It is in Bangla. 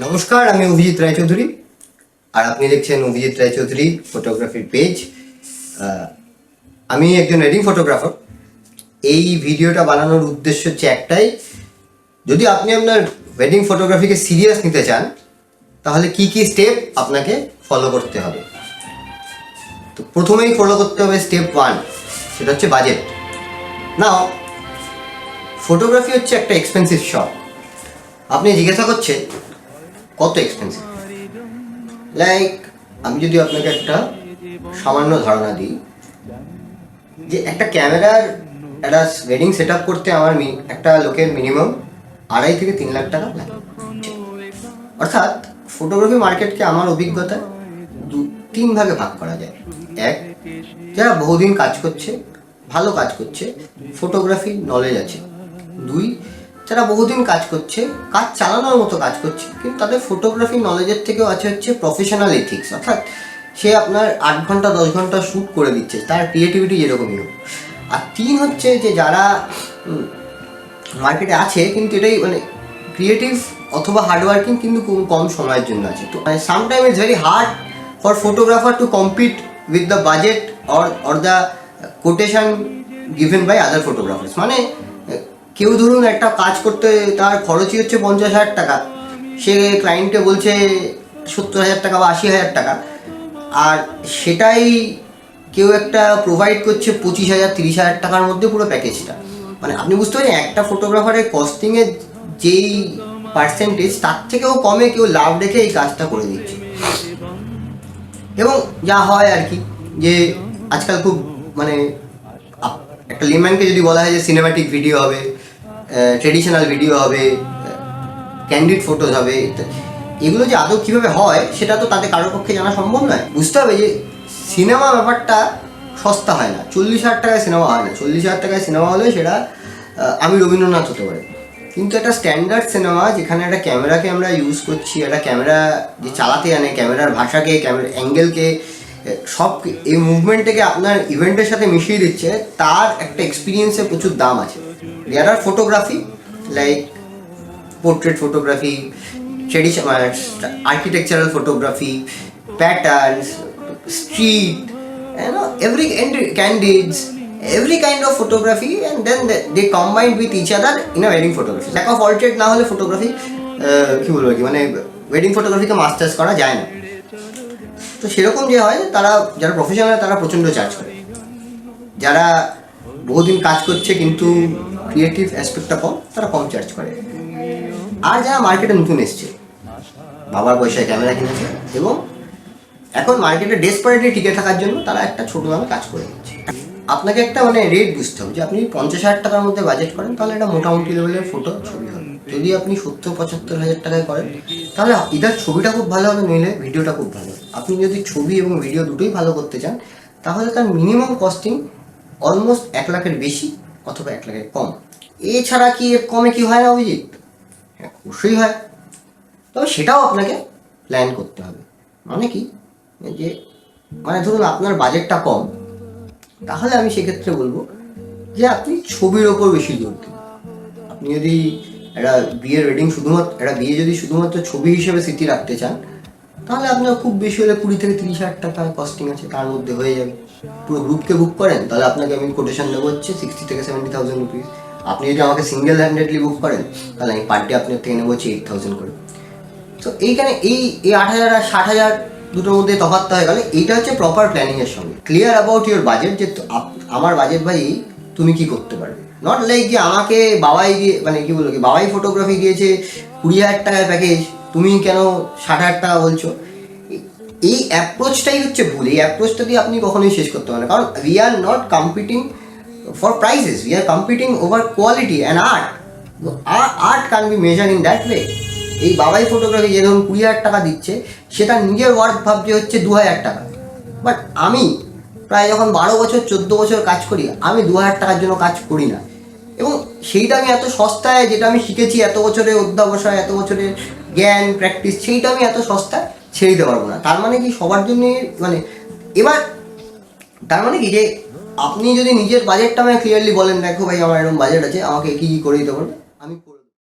নমস্কার, আমি অভিজিৎ রায়চৌধুরী আর আপনি দেখছেন অভিজিৎ রায়চৌধুরী ফটোগ্রাফির পেজ। আমি একজন ওয়েডিং ফটোগ্রাফার। এই ভিডিওটা বানানোর উদ্দেশ্য হচ্ছে একটাই, যদি আপনি আপনার ওয়েডিং ফটোগ্রাফিকে সিরিয়াস নিতে চান তাহলে কি কি স্টেপ আপনাকে ফলো করতে হবে। তো প্রথমেই ফলো করতে হবে স্টেপ 1, সেটা হচ্ছে বাজেট। নাও, ফটোগ্রাফি হচ্ছে একটা এক্সপেন্সিভ শখ। আপনি জিজ্ঞাসা করছেন কত এক্সপেন্সিভ। লাইক, আমি যদি আপনাকে একটা সামান্য ধারণা দিই যে একটা ক্যামেরার একটা ওয়েডিং সেট আপ করতে আমার একটা লোকের মিনিমাম 2.5 থেকে 3 লাখ টাকা লাগে। অর্থাৎ ফটোগ্রাফি মার্কেটকে আমার অভিজ্ঞতা 2-3 ভাগে ভাগ করা যায়। এক, যারা বহুদিন কাজ করছে, ভালো কাজ করছে, ফটোগ্রাফি নলেজ আছে। 2, যারা বহুদিন কাজ করছে, কাজ চালানোর মতো কাজ করছে, কিন্তু তাদের ফটোগ্রাফি নলেজের থেকেও আছে হচ্ছে প্রফেশনাল এথিক্স। অর্থাৎ সে আপনার 8 ঘন্টা 10 ঘন্টা শ্যুট করে দিচ্ছে, তার ক্রিয়েটিভিটি যেরকমই হোক। আর 3 হচ্ছে যে যারা মার্কেটে আছে কিন্তু এটাই ক্রিয়েটিভ অথবা হার্ডওয়ার্কিং, কিন্তু কম সময়ের জন্য আছে। তো sometime it's very hard for photographer to compete with the budget or the quotation given by other photographers. কেউ ধরুন একটা কাজ করতে তার খরচই হচ্ছে 50,000 টাকা, সে ক্লায়েন্টকে বলছে 70,000 টাকা বা 80,000 টাকা, আর সেটাই কেউ একটা প্রোভাইড করছে 25,000 30,000 টাকার মধ্যে পুরো প্যাকেজটা। আপনি বুঝতে পারছেন একটা ফটোগ্রাফারের কস্টিংয়ের যেই পার্সেন্টেজ, তার থেকেও কমে কেউ লাভ রেখে এই কাজটা করে দিচ্ছে। এবং যা হয় আর কি, যে আজকাল খুব একটা লিম্যানকে যদি বলা হয় যে সিনেম্যাটিক ভিডিও হবে, ট্রেডিশনাল ভিডিও হবে, ক্যান্ডিড ফটোজ হবে, এগুলো যে আদৌ কীভাবে হয় সেটা তো তাদের কারোর পক্ষে জানা সম্ভব নয়। বুঝতে হবে যে সিনেমা ব্যাপারটা সস্তা হয় না। 40,000 টাকায় সিনেমা হয় না। 40,000 টাকায় সিনেমা হলে সেটা আমি রবীন্দ্রনাথ হতে পারে। কিন্তু একটা স্ট্যান্ডার্ড সিনেমা যেখানে একটা ক্যামেরাকে আমরা ইউজ করছি, একটা ক্যামেরা যে চালাতে জানে, ক্যামেরার ভাষাকে, ক্যামেরা অ্যাঙ্গেলকে, সব এই মুভমেন্টটাকে আপনার ইভেন্টের সাথে মিশিয়ে দিচ্ছে, তার একটা এক্সপিরিয়েন্সের প্রচুর দাম আছে। There are photography like portrait photography, traditional architectural photography, patterns, street, every candids, every kind of photography, and then they combined with each other in a wedding photography. Lack of all trade না হলে ফটোগ্রাফি কি বলবো কি ওয়েডিং ফটোগ্রাফিকে মাস্টার্স করা যায় না। তো সেরকম যে হয়, তারা যারা প্রফেশনাল তারা প্রচণ্ড চার্জ করে, যারা বহুদিন কাজ করছে কিন্তু ক্রিয়েটিভ অ্যাসপেক্টটা কম, তারা কম চার্জ করে। আর যারা মার্কেটে নতুন এসছে, বাবার পয়সায় ক্যামেরা কিনেছে এবং এখন মার্কেটে ডেসপারেটলি টিকে থাকার জন্য তারা একটা ছোটো দামে কাজ করে দিচ্ছে। আপনাকে একটা রেট বুঝতে হবে যে আপনি 50,000 টাকার মধ্যে বাজেট করেন তাহলে এটা মোটামুটি লেভেলের ফটো ছবি হবে। যদি আপনি 70-75,000 টাকায় করেন তাহলে ইদার ছবিটা খুব ভালো হবে, নইলে ভিডিওটা খুব ভালো হবে। আপনি যদি ছবি এবং ভিডিও দুটোই ভালো করতে চান তাহলে তার মিনিমাম কস্টিং অলমোস্ট 1 লাখের বেশি অথবা 1 লাখের কম। এছাড়া কি এর কমে কি হয় না অভিজিৎ? হ্যাঁ, অবশ্যই হয়। তবে সেটাও আপনাকে প্ল্যান করতে হবে। কি যে ধরুন আপনার বাজেটটা কম, তাহলে আমি সেক্ষেত্রে বলবো যে আপনি ছবির ওপর বেশি জোর দিন। আপনি যদি একটা বিয়ের ওয়েডিং একটা বিয়ে যদি শুধুমাত্র ছবি হিসেবে স্মৃতি রাখতে চান, তাহলে আপনার খুব বেশি হলে 20 থেকে 30,000 টাকা কস্টিং আছে, তার মধ্যে হয়ে যাবে। পুরো গ্রুপকে বুক করেন তাহলে আপনাকে আমি কোটেশন দেবো হচ্ছে 60 থেকে 70,000 রুপিস। আপনি যদি আমাকে সিঙ্গেল হ্যান্ডেডলি বুক করেন তাহলে আমি পার ডে আপনার থেকে নেবো হচ্ছে 8,000 করে। তো এইখানে এই 8,000 আর 60,000 দুটোর মধ্যে তফাৎ হয়ে গেলে এইটা হচ্ছে প্রপার প্ল্যানিংয়ের সঙ্গে। ক্লিয়ার অ্যাবাউট ইউর বাজেট, যে আমার বাজেট ভাই তুমি কি করতে পারবে। নট লাইক যে আমাকে বাবাই দিয়ে বাবাই ফটোগ্রাফি দিয়েছে 20,000 টাকার প্যাকেজ, তুমি কেন 60,000 টাকা বলছো। এই অ্যাপ্রোচটাই হচ্ছে ভুল। এই অ্যাপ্রোচটা দিয়ে আপনি কখনোই শেষ করতে পারেন না, কারণ we are not competing for prices, we are competing over quality and art. Art can be measure in that way. এই বাবাই ফটোগ্রাফি যে ধরুন 20,000 টাকা দিচ্ছে, সেটা নিজের ওয়ার্ক ভাবছে হচ্ছে 2,000 টাকা। বাট আমি প্রায় যখন 12 বছর 14 বছর কাজ করি, আমি 2,000 টাকার জন্য কাজ করি না। এবং সেইটা আমি এত সস্তায়, যেটা আমি শিখেছি এত বছরের অধ্যাবসায়, এত বছরের জ্ঞান প্র্যাকটিস, সেইটা আমি এত সস্তায় ছেড়ে দিতে পারবো না। তার কি সবার জন্যে এবার তার কি যে আপনি যদি নিজের বাজেটটা আমায় ক্লিয়ারলি বলেন, দেখো ভাই আমার এরকম বাজেট আছে, আমাকে কি করে দিতে পারবে,